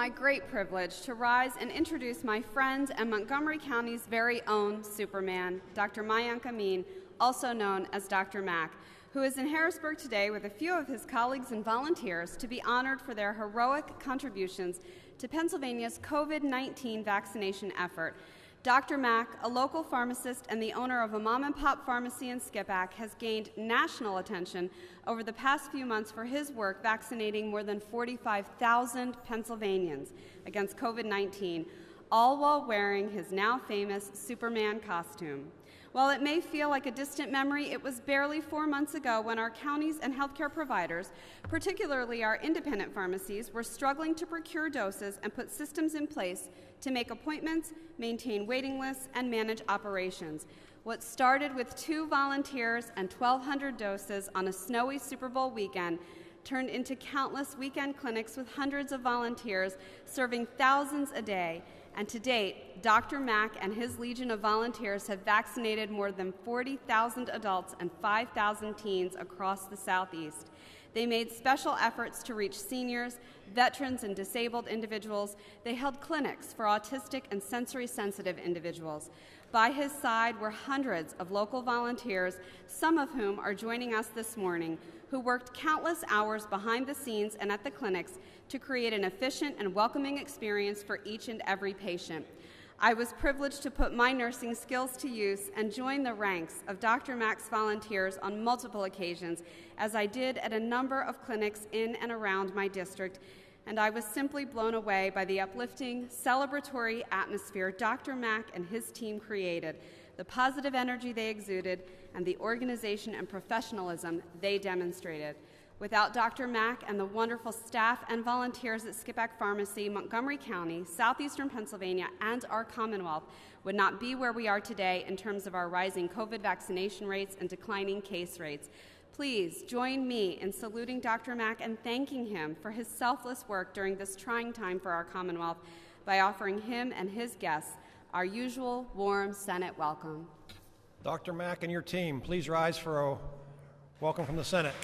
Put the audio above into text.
My great privilege to rise and introduce my friend and Montgomery County's very own Superman, Dr. Mayank Amin, also known as Dr. Mack, who is in Harrisburg today with a few of his colleagues and volunteers to be honored for their heroic contributions to Pennsylvania's COVID-19 vaccination effort. Dr. Mack, a local pharmacist and the owner of a mom-and-pop pharmacy in Skippack, has gained national attention over the past few months for his work vaccinating more than 45,000 Pennsylvanians against COVID-19, all while wearing his now famous Superman costume. While it may feel like a distant memory, it was barely 4 months ago when our counties and healthcare providers, particularly our independent pharmacies, were struggling to procure doses and put systems in place to make appointments, maintain waiting lists, and manage operations. What started with 2 volunteers and 1,200 doses on a snowy Super Bowl weekend turned into countless weekend clinics with hundreds of volunteers serving thousands a day. And to date, Dr. Mack and his legion of volunteers have vaccinated more than 40,000 adults and 5,000 teens across the Southeast. They made special efforts to reach seniors, veterans, and disabled individuals. They held clinics for autistic and sensory-sensitive individuals. By his side were hundreds of local volunteers, some of whom are joining us this morning, who worked countless hours behind the scenes and at the clinics to create an efficient and welcoming experience for each and every patient. I was privileged to put my nursing skills to use and join the ranks of Dr. Mack's volunteers on multiple occasions, as I did at a number of clinics in and around my district, and I was simply blown away by the uplifting, celebratory atmosphere Dr. Mack and his team created, the positive energy they exuded, and the organization and professionalism they demonstrated. Without Dr. Mack and the wonderful staff and volunteers at Skippack Pharmacy, Montgomery County, southeastern Pennsylvania, and our Commonwealth would not be where we are today in terms of our rising COVID vaccination rates and declining case rates. Please join me in saluting Dr. Mack and thanking him for his selfless work during this trying time for our Commonwealth by offering him and his guests our usual warm Senate welcome. Dr. Mack and your team, please rise for a welcome from the Senate.